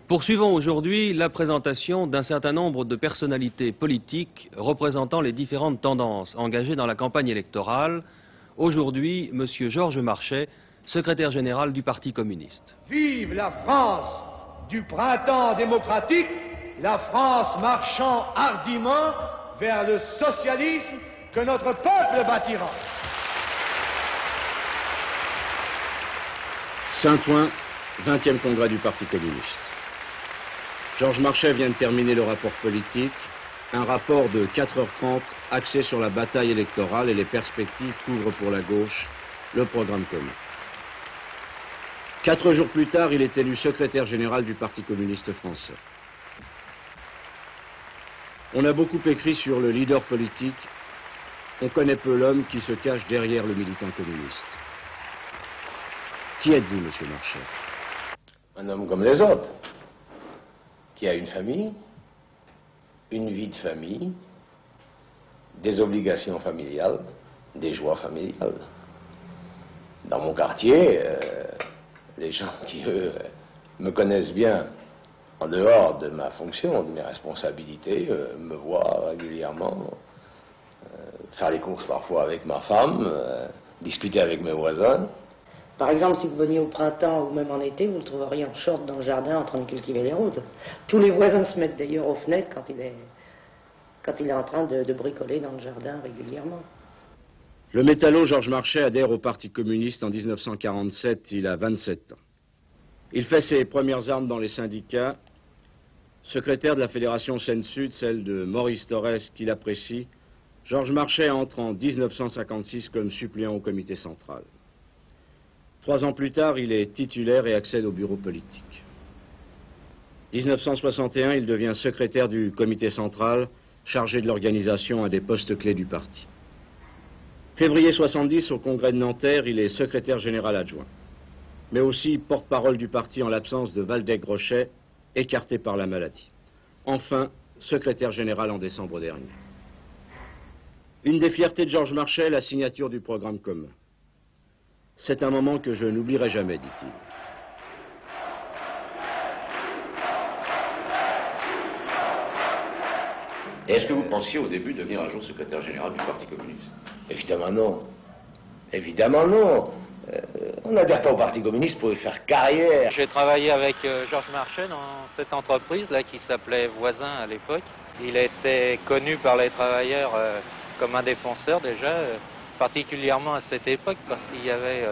Poursuivons aujourd'hui la présentation d'un certain nombre de personnalités politiques représentant les différentes tendances engagées dans la campagne électorale. Aujourd'hui, M. Georges Marchais, secrétaire général du Parti communiste. Vive la France du printemps démocratique, la France marchant hardiment vers le socialisme que notre peuple bâtira. Saint-Ouen, 20e congrès du Parti communiste. Georges Marchais vient de terminer le rapport politique, un rapport de 4h30 axé sur la bataille électorale et les perspectives qu'ouvre pour la gauche le programme commun. 4 jours plus tard, il est élu secrétaire général du Parti communiste français. On a beaucoup écrit sur le leader politique, on connaît peu l'homme qui se cache derrière le militant communiste. Qui êtes-vous, monsieur Marchais? Un homme comme les autres, qui a une famille, une vie de famille, des obligations familiales, des joies familiales. Dans mon quartier, les gens qui, eux, me connaissent bien en dehors de ma fonction, de mes responsabilités, me voient régulièrement faire les courses parfois avec ma femme, discuter avec mes voisins. Par exemple, si vous veniez au printemps ou même en été, vous le trouveriez en short dans le jardin en train de cultiver les roses. Tous les voisins se mettent d'ailleurs aux fenêtres quand il est en train de bricoler dans le jardin régulièrement. Le métallo Georges Marchais adhère au Parti communiste en 1947, il a 27 ans. Il fait ses premières armes dans les syndicats. Secrétaire de la Fédération Seine-Sud, celle de Maurice Thorez, qu'il apprécie, Georges Marchais entre en 1956 comme suppléant au comité central. 3 ans plus tard, il est titulaire et accède au bureau politique. 1961, il devient secrétaire du comité central, chargé de l'organisation à des postes clés du parti. Février 70, au congrès de Nanterre, il est secrétaire général adjoint, mais aussi porte-parole du parti en l'absence de Waldeck-Rochet, écarté par la maladie. Enfin, secrétaire général en décembre dernier. Une des fiertés de Georges Marchais, la signature du programme commun. C'est un moment que je n'oublierai jamais, dit-il. Est-ce que vous pensiez au début devenir un jour secrétaire général du Parti communiste? Évidemment non. Évidemment non. On n'adhère pas au Parti communiste pour y faire carrière. J'ai travaillé avec Georges Marchais dans cette entreprise-là qui s'appelait Voisin à l'époque. Il était connu par les travailleurs comme un défenseur déjà, particulièrement à cette époque parce qu'il y avait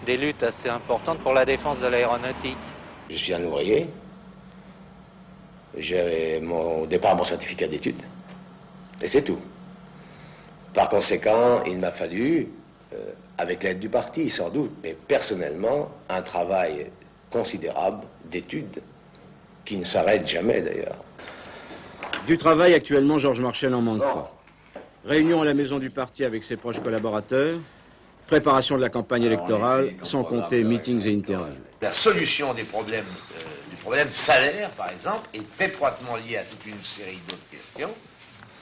des luttes assez importantes pour la défense de l'aéronautique. Je suis un ouvrier. J'ai au départ mon certificat d'études. Et c'est tout. Par conséquent, il m'a fallu, avec l'aide du parti sans doute, mais personnellement, un travail considérable d'études qui ne s'arrête jamais d'ailleurs. Du travail, actuellement, Georges Marchais n'en manque pas. Réunion à la maison du parti avec ses proches collaborateurs, préparation de la campagne électorale, sans compter meetings et interviews. La solution des problèmes, du problème salaire, par exemple, est étroitement liée à toute une série d'autres questions,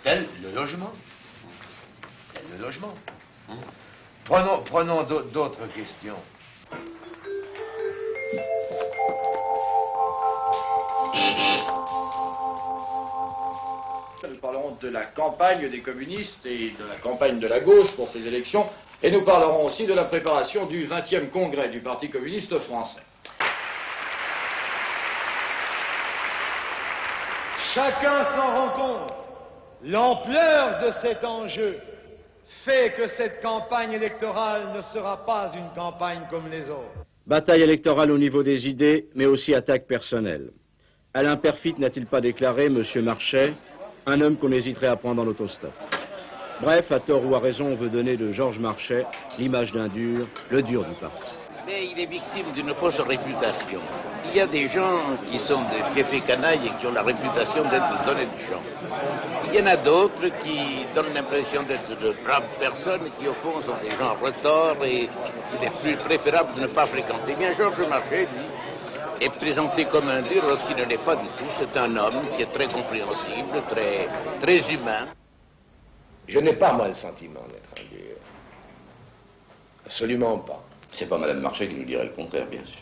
telles le logement. Le logement. Prenons d'autres questions. Nous parlerons de la campagne des communistes et de la campagne de la gauche pour ces élections, et nous parlerons aussi de la préparation du 20e congrès du Parti communiste français. Chacun s'en rend compte. L'ampleur de cet enjeu fait que cette campagne électorale ne sera pas une campagne comme les autres. Bataille électorale au niveau des idées, mais aussi attaque personnelle. Alain Perfit n'a-t-il pas déclaré, monsieur Marchais, un homme qu'on hésiterait à prendre en autostop? Bref, à tort ou à raison, on veut donner de Georges Marchais l'image d'un dur, le dur du parti. Mais il est victime d'une fausse réputation. Il y a des gens qui sont des effets canailles et qui ont la réputation d'être d'honnêtes gens. Il y en a d'autres qui donnent l'impression d'être de braves personnes qui, au fond, sont des gens retors et il est plus préférable de ne pas fréquenter. Bien, Georges Marchais, lui, est présenté comme un dur lorsqu'il ne l'est pas du tout. C'est un homme qui est très compréhensible, très humain. Je n'ai pas, moi, le sentiment d'être un dur. Absolument pas. C'est pas Madame Marchais qui nous dirait le contraire, bien sûr.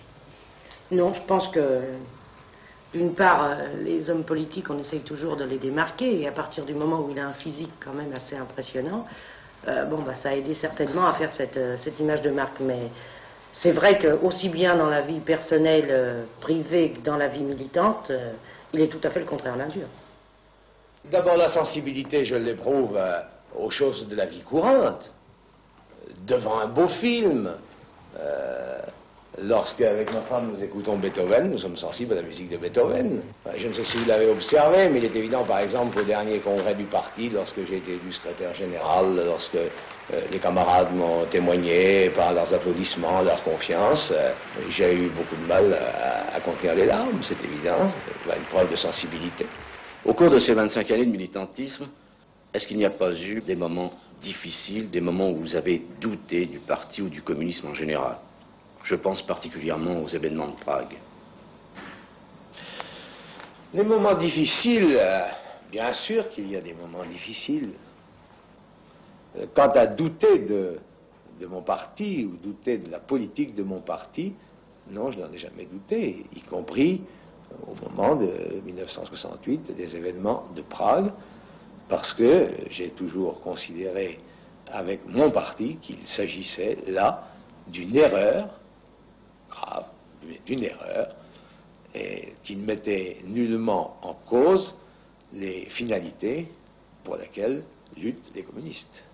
Non, je pense que D'une part, les hommes politiques, on essaye toujours de les démarquer, et à partir du moment où il a un physique quand même assez impressionnant, ça a aidé certainement à faire cette image de marque. Mais c'est vrai que aussi bien dans la vie personnelle, privée, que dans la vie militante, il est tout à fait le contraire d'un dur. D'abord, la sensibilité, je l'éprouve aux choses de la vie courante. Devant un beau film, lorsque, avec ma femme, nous écoutons Beethoven, nous sommes sensibles à la musique de Beethoven. Je ne sais si vous l'avez observé, mais il est évident, par exemple, qu'au dernier congrès du parti, lorsque j'ai été élu secrétaire général, lorsque les camarades m'ont témoigné par leurs applaudissements, leur confiance, j'ai eu beaucoup de mal à contenir les larmes, c'est évident, une preuve de sensibilité. Au cours de ces 25 années de militantisme, est-ce qu'il n'y a pas eu des moments difficiles, des moments où vous avez douté du parti ou du communisme en général? Je pense particulièrement aux événements de Prague. Les moments difficiles, bien sûr qu'il y a des moments difficiles. Quant à douter de mon parti ou douter de la politique de mon parti, non, je n'en ai jamais douté, y compris au moment de 1968, des événements de Prague, parce que j'ai toujours considéré avec mon parti qu'il s'agissait là d'une erreur grave, d'une erreur, et qui ne mettait nullement en cause les finalités pour lesquelles luttent les communistes.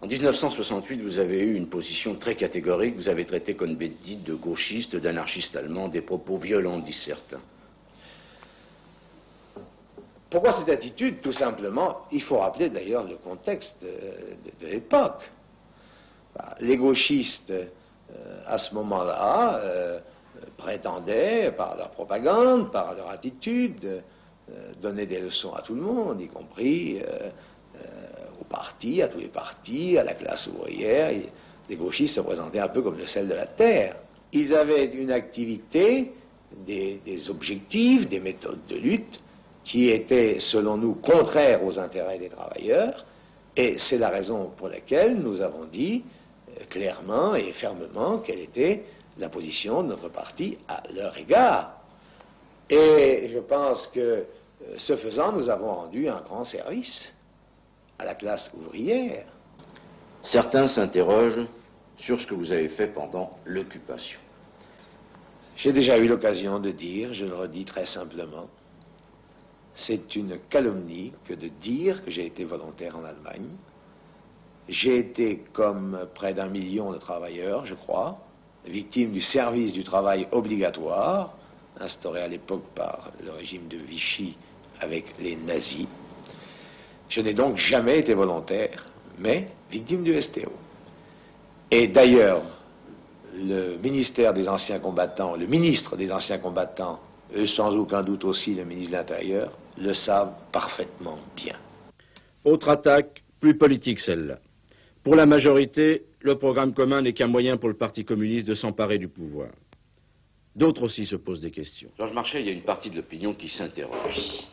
En 1968, vous avez eu une position très catégorique. Vous avez traité Cohn-Bendit de gauchiste, d'anarchiste allemand, des propos violents, disent certains. Pourquoi cette attitude? Tout simplement, il faut rappeler d'ailleurs le contexte de l'époque. Les gauchistes, à ce moment-là, prétendaient, par leur propagande, par leur attitude, donner des leçons à tout le monde, y compris au parti, à tous les partis, à la classe ouvrière. Les gauchistes se présentaient un peu comme le sel de la terre. Ils avaient une activité, des objectifs, des méthodes de lutte qui étaient, selon nous, contraires aux intérêts des travailleurs, et c'est la raison pour laquelle nous avons dit clairement et fermement quelle était la position de notre parti à leur égard. Et je pense que, ce faisant, nous avons rendu un grand service à la classe ouvrière. Certains s'interrogent sur ce que vous avez fait pendant l'occupation. J'ai déjà eu l'occasion de dire, je le redis très simplement, c'est une calomnie que de dire que j'ai été volontaire en Allemagne. J'ai été, comme près d'1 million de travailleurs, je crois, victime du service du travail obligatoire, instauré à l'époque par le régime de Vichy avec les nazis. Je n'ai donc jamais été volontaire, mais victime du STO. Et d'ailleurs, le ministère des anciens combattants, le ministre des anciens combattants, eux sans aucun doute aussi le ministre de l'Intérieur, le savent parfaitement bien. Autre attaque, plus politique celle-là. Pour la majorité, le programme commun n'est qu'un moyen pour le Parti communiste de s'emparer du pouvoir. D'autres aussi se posent des questions. Georges Marchais, il y a une partie de l'opinion qui s'interroge.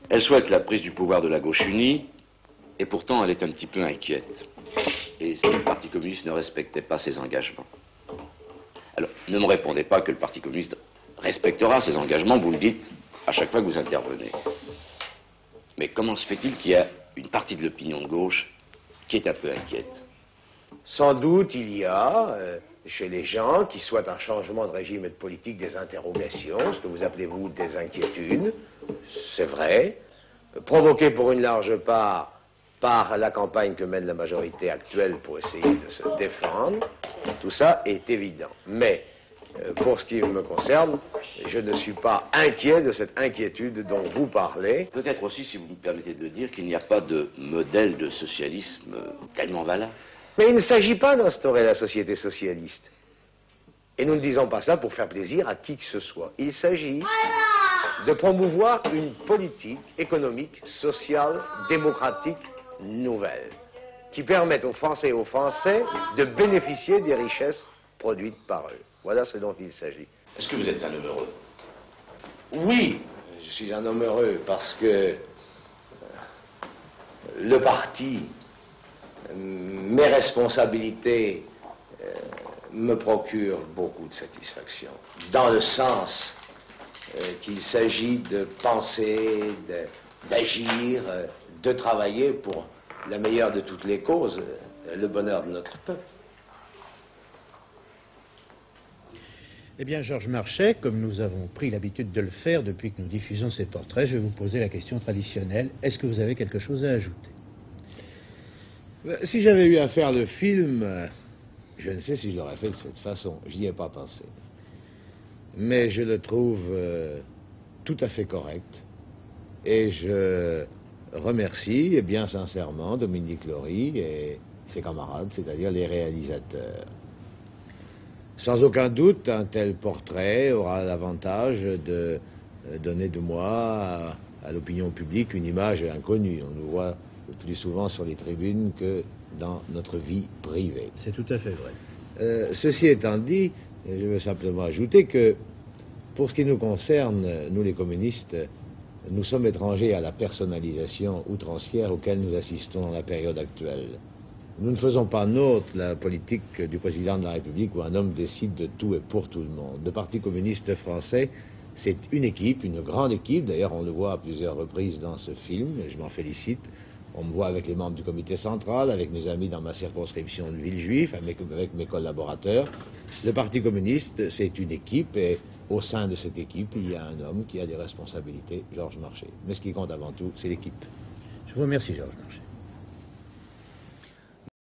Elle souhaite la prise du pouvoir de la gauche unie, et pourtant elle est un petit peu inquiète. Et si le Parti communiste ne respectait pas ses engagements? Alors, ne me répondez pas que le Parti communiste respectera ses engagements, vous le dites à chaque fois que vous intervenez. Mais comment se fait-il qu'il y a une partie de l'opinion de gauche qui est un peu inquiète? Sans doute il y a, chez les gens qui souhaitent un changement de régime et de politique, des interrogations, ce que vous appelez vous des inquiétudes, c'est vrai, provoquées pour une large part par la campagne que mène la majorité actuelle pour essayer de se défendre, tout ça est évident. Mais, pour ce qui me concerne, je ne suis pas inquiet de cette inquiétude dont vous parlez. Peut-être aussi, si vous me permettez de le dire, qu'il n'y a pas de modèle de socialisme tellement valable. Mais il ne s'agit pas d'instaurer la société socialiste. Et nous ne disons pas ça pour faire plaisir à qui que ce soit. Il s'agit de promouvoir une politique économique, sociale, démocratique nouvelle, qui permette aux Français et aux Français de bénéficier des richesses produites par eux. Voilà ce dont il s'agit. Est-ce que vous êtes un homme heureux? Oui, je suis un homme heureux parce que le parti, mes responsabilités me procurent beaucoup de satisfaction, dans le sens qu'il s'agit de penser, d'agir, de travailler pour la meilleure de toutes les causes, le bonheur de notre peuple. Eh bien, Georges Marchais, comme nous avons pris l'habitude de le faire depuis que nous diffusons ces portraits, je vais vous poser la question traditionnelle. Est-ce que vous avez quelque chose à ajouter? Si j'avais eu à faire le film, je ne sais si je l'aurais fait de cette façon. Je n'y ai pas pensé. Mais je le trouve tout à fait correct. Et je remercie bien sincèrement Dominique Lory et ses camarades, c'est-à-dire les réalisateurs. Sans aucun doute, un tel portrait aura l'avantage de donner de moi à l'opinion publique une image inconnue. On nous voit plus souvent sur les tribunes que dans notre vie privée. C'est tout à fait vrai. Ceci étant dit, je veux simplement ajouter que, pour ce qui nous concerne, nous les communistes, nous sommes étrangers à la personnalisation outrancière auquel nous assistons dans la période actuelle. Nous ne faisons pas nôtre la politique du président de la République où un homme décide de tout et pour tout le monde. Le Parti communiste français, c'est une équipe, une grande équipe. D'ailleurs, on le voit à plusieurs reprises dans ce film, et je m'en félicite. On me voit avec les membres du comité central, avec mes amis dans ma circonscription de Villejuif, avec mes collaborateurs. Le Parti communiste, c'est une équipe, et au sein de cette équipe, il y a un homme qui a des responsabilités, Georges Marchais. Mais ce qui compte avant tout, c'est l'équipe. Je vous remercie, Georges Marchais.